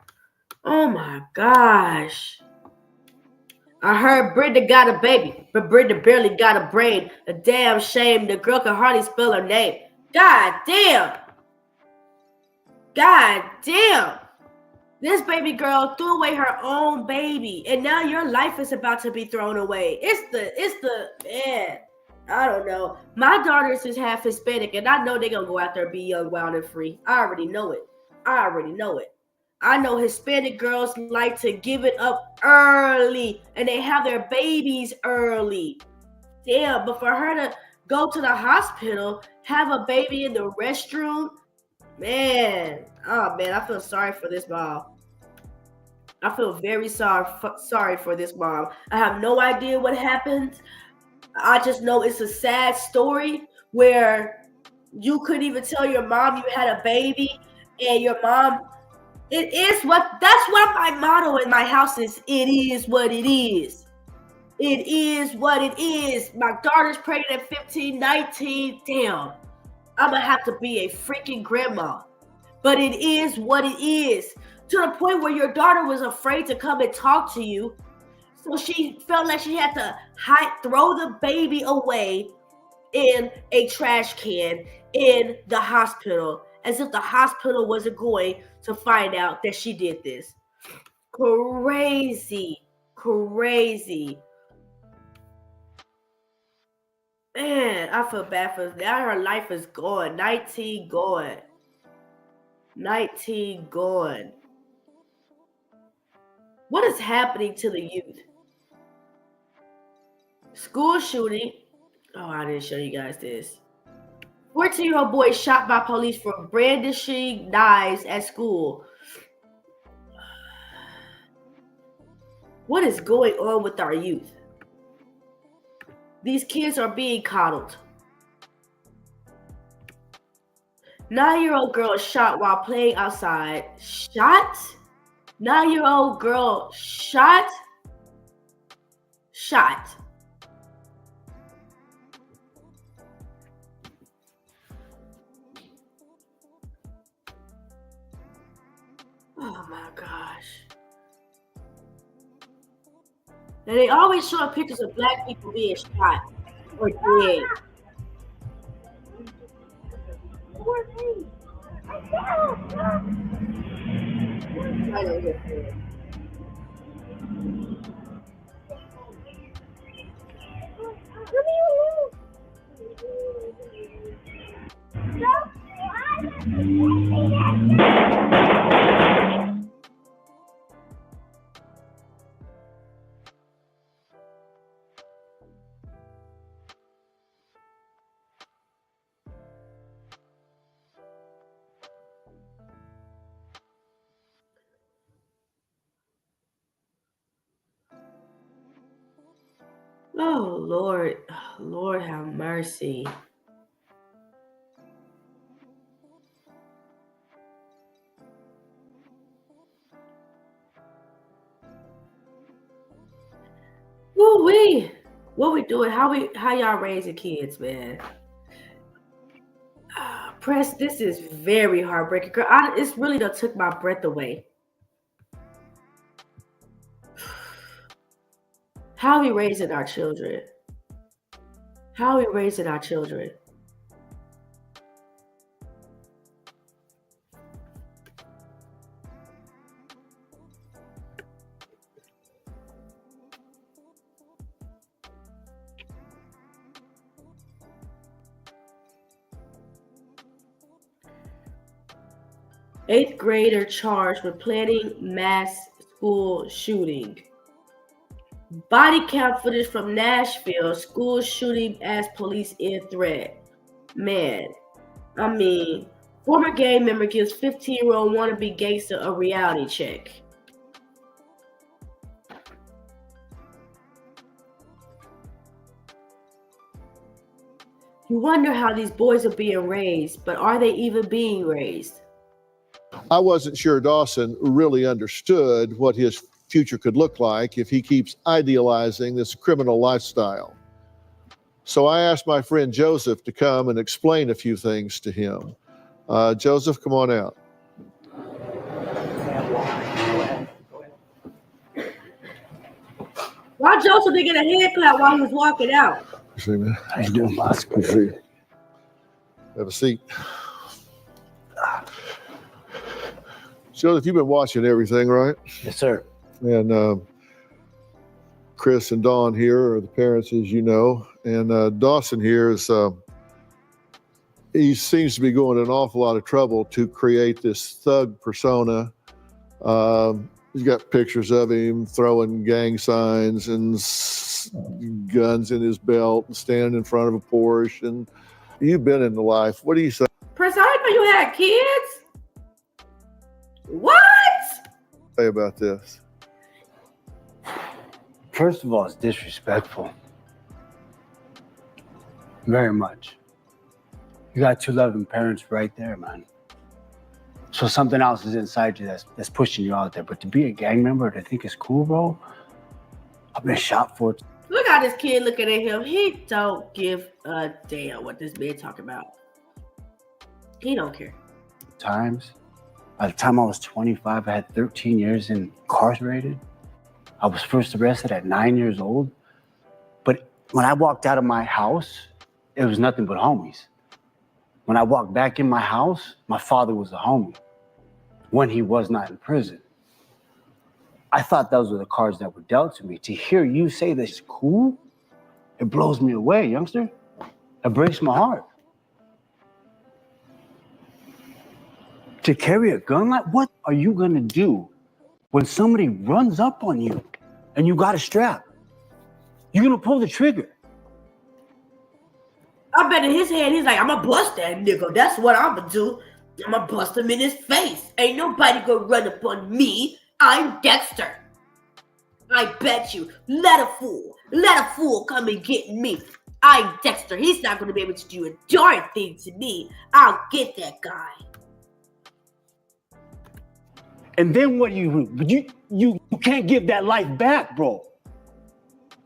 Oh my gosh. I heard Brenda got a baby, but Brenda barely got a brain. A damn shame the girl can hardly spell her name. God damn. God damn. This baby girl threw away her own baby, and now your life is about to be thrown away. It's the man. I don't know. My daughters is half Hispanic, and I know they're gonna go out there and be young, wild, and free. I already know it. I know Hispanic girls like to give it up early, and they have their babies early. Damn, but for her to go to the hospital, have a baby in the restroom, Man, oh man, I feel sorry for this mom. I feel very sorry for this mom. I have no idea what happened. I just know it's a sad story where you couldn't even tell your mom you had a baby, and your mom. That's what my motto in my house is. It is what it is. It is what it is. My daughter's pregnant at 15, 19. Damn. I'm gonna have to be a freaking grandma. But it is what it is. To the point where your daughter was afraid to come and talk to you. So she felt like she had to throw the baby away in a trash can in the hospital, as if the hospital wasn't going to find out that she did this. Crazy. Man, I feel bad for now. Her life is gone. 19 gone. 19 gone. What is happening to the youth? School shooting. Oh, I didn't show you guys this. 14-year-old boy shot by police for brandishing knives at school. What is going on with our youth? These kids are being coddled. 9-year-old girl shot while playing outside. Shot? 9-year-old girl shot. Oh my gosh. And they always show pictures of black people being shot or dead. Oh Lord have mercy. Woo-wee. What we doing? How y'all raising kids, man? Press, this is very heartbreaking. Girl, it's really done took my breath away. How are we raising our children? How are we raising our children? Eighth grader charged with planning mass school shooting. Body cam footage from Nashville. School shooting as police in threat. Man, I mean, former gang member gives 15-year-old wannabe gangster a reality check. You wonder how these boys are being raised, but are they even being raised? I wasn't sure Dawson really understood what his future could look like if he keeps idealizing this criminal lifestyle. So I asked my friend Joseph to come and explain a few things to him. Joseph, come on out. Why Joseph didn't get a hand clap while he was walking out? See, man. How you doing, boss? Good to see you. Have a seat. Joseph, you've been watching everything, right? Yes, sir. And Chris and Dawn here are the parents, as you know. And Dawson here is, he seems to be going to an awful lot of trouble to create this thug persona. He's got pictures of him throwing gang signs and guns in his belt and standing in front of a Porsche. And you've been in the life. What do you say? Prince, I didn't know you had kids. What? Say about this. First of all, it's disrespectful. Very much. You got two loving parents right there, man. So something else is inside you that's pushing you out there. But to be a gang member, to think it's cool, bro, I've been shot for it. Look how this kid looking at him. He don't give a damn what this man talking about. He don't care. Times. By the time I was 25, I had 13 years incarcerated. I was first arrested at 9 years old. But when I walked out of my house, it was nothing but homies. When I walked back in my house, my father was a homie when he was not in prison. I thought those were the cards that were dealt to me. To hear you say this is cool, it blows me away, youngster. It breaks my heart. To carry a gun, like what are you gonna do when somebody runs up on you and you got a strap? You're gonna pull the trigger. I bet in his head, he's like, I'm gonna bust that nigga. That's what I'm gonna do. I'm gonna bust him in his face. Ain't nobody gonna run up on me. I'm Dexter. I bet you. Let a fool come and get me. I'm Dexter. He's not gonna be able to do a darn thing to me. I'll get that guy. And then what you can't give that life back, bro.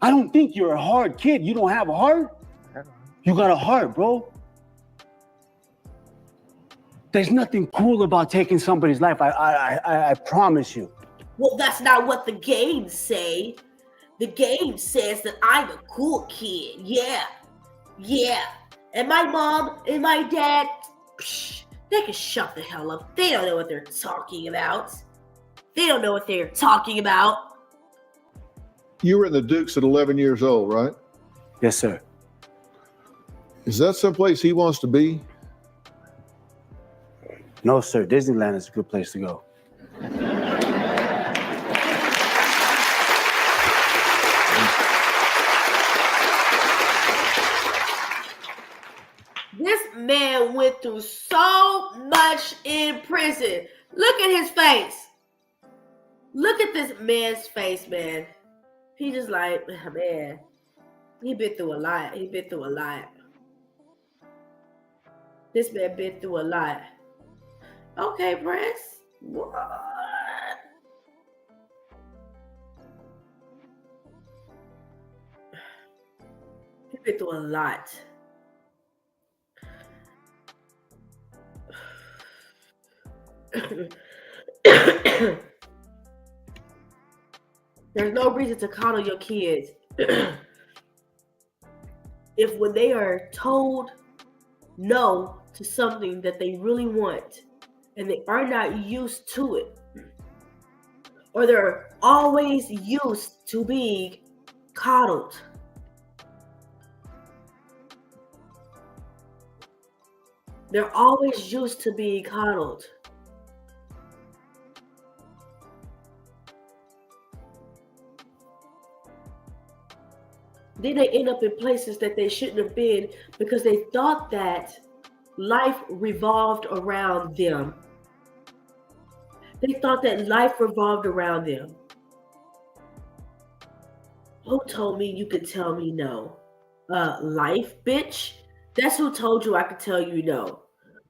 I don't think you're a hard kid. You don't have a heart. You got a heart, bro. There's nothing cool about taking somebody's life. I promise you. Well, that's not what the games say. The game says that I'm a cool kid. Yeah. And my mom and my dad, they can shut the hell up. They don't know what they're talking about. You were in the Dukes at 11 years old, right? Yes, sir. Is that someplace he wants to be? No, sir. Disneyland is a good place to go. This man went through so much in prison. Look at his face. Look at this man's face, man. He just like, man, he been through a lot. This man been through a lot. Okay, Prince. What? He been through a lot. There's no reason to coddle your kids if when they are told no to something that they really want and they are not used to it, or they're always used to being coddled. They're always used to being coddled. Then they end up in places that they shouldn't have been because they thought that life revolved around them. They thought that life revolved around them. Who told me you could tell me no? Life, bitch? That's who told you I could tell you no.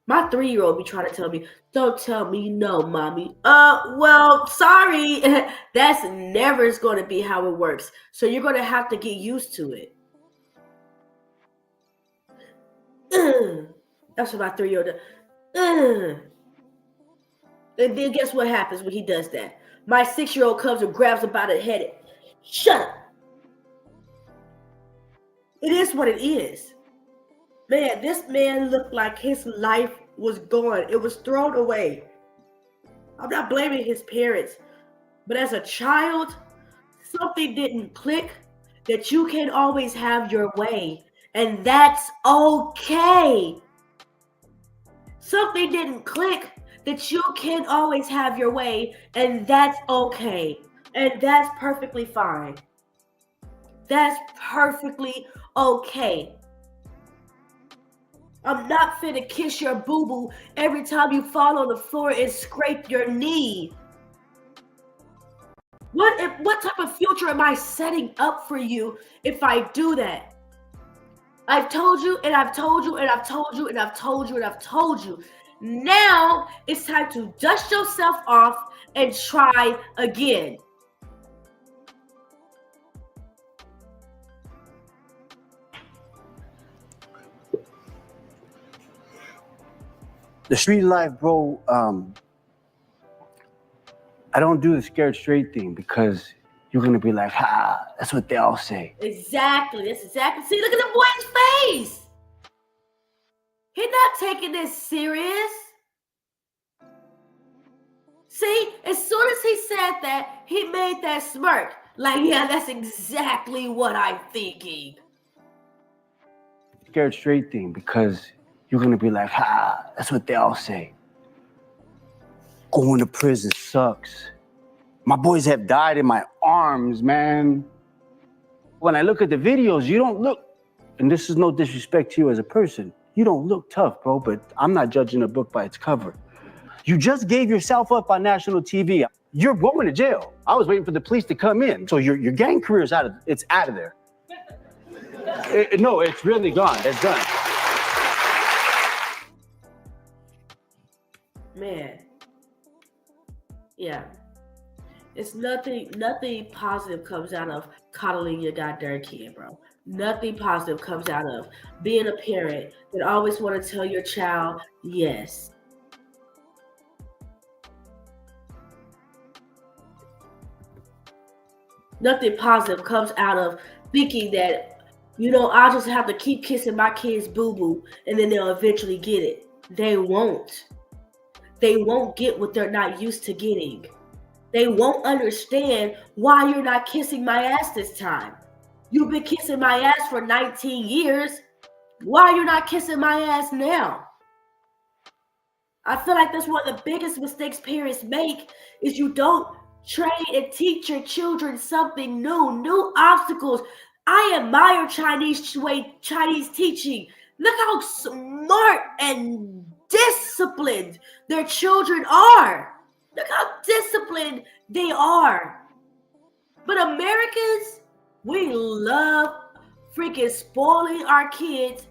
My 3-year-old be trying to tell me, don't tell me no, mommy. Well, sorry. That's never going to be how it works. So you're going to have to get used to it. That's what my 3-year-old does. And then guess what happens when he does that? My 6-year-old comes and grabs him by the head. Shut up. It is what it is. Man, this man looked like his life was gone. It was thrown away. I'm not blaming his parents, but as a child, something didn't click that you can always have your way, and that's okay. Something didn't click that you can always have your way, and that's okay. And that's perfectly fine. That's perfectly okay. I'm not finna kiss your boo-boo every time you fall on the floor and scrape your knee. What type of future am I setting up for you if I do that? I've told you and I've told you and I've told you and I've told you and I've told you. Now it's time to dust yourself off and try again. The street life, bro, I don't do the scared straight thing because you're gonna be like, that's what they all say. Exactly. That's exactly. See, look at the boy's face. He's not taking this serious. See, as soon as he said that, he made that smirk. Like, yeah, that's exactly what I'm thinking. Scared straight thing because you're gonna be like, that's what they all say. Going to prison sucks. My boys have died in my arms, man. When I look at the videos, you don't look, and this is no disrespect to you as a person, you don't look tough, bro, but I'm not judging a book by its cover. You just gave yourself up on national TV. You're going to jail. I was waiting for the police to come in. So your gang career is out of there. No, it's really gone. It's done. Man. Yeah. It's nothing positive comes out of coddling your goddamn kid, bro. Nothing positive comes out of being a parent that always want to tell your child yes. Nothing positive comes out of thinking that, I'll just have to keep kissing my kids' boo-boo and then they'll eventually get it. They won't. They won't get what they're not used to getting. They won't understand why you're not kissing my ass this time. You've been kissing my ass for 19 years. Why are you not kissing my ass now? I feel like that's one of the biggest mistakes parents make is you don't train and teach your children something new obstacles. I admire Chinese teaching. Look how smart and disciplined their children are. Look how disciplined they are. But Americans, we love freaking spoiling our kids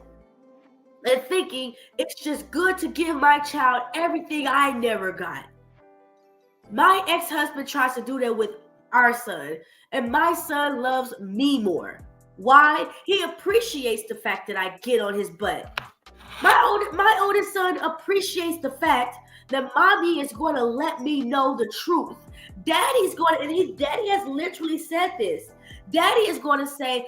and thinking it's just good to give my child everything I never got. My ex-husband tries to do that with our son, and my son loves me more. Why? He appreciates the fact that I get on his butt. My oldest son appreciates the fact that mommy is going to let me know the truth. Daddy has literally said this. Daddy is going to say,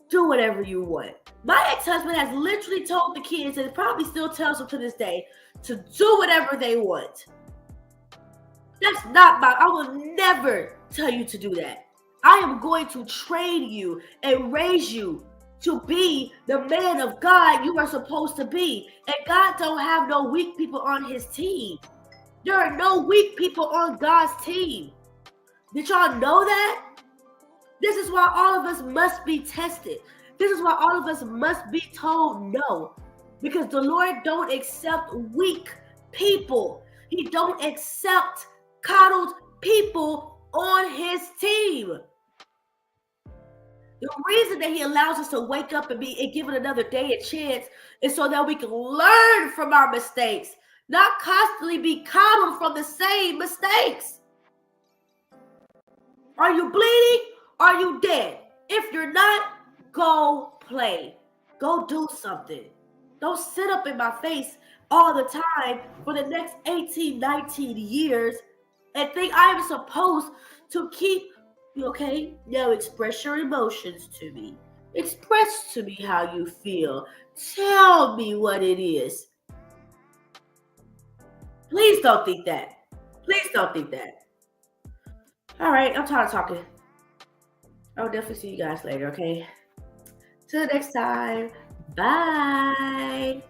do whatever you want. My ex-husband has literally told the kids, and probably still tells them to this day, to do whatever they want. I will never tell you to do that. I am going to train you and raise you to be the man of God you are supposed to be. And God don't have no weak people on his team. There are no weak people on God's team. Did y'all know that? This is why all of us must be tested. This is why all of us must be told no. Because the Lord don't accept weak people. He don't accept coddled people on his team. The reason that he allows us to wake up and be given another day a chance is so that we can learn from our mistakes, not constantly be coddled from the same mistakes. Are you bleeding? Are you dead? If you're not, go play. Go do something. Don't sit up in my face all the time for the next 18, 19 years and think I'm supposed to keep you. Okay, now express your emotions to me. Express to me how you feel. Tell me what it is. Please don't think that. Please don't think that. All right, I'm tired of talking. I'll definitely see you guys later, okay? Till next time. Bye.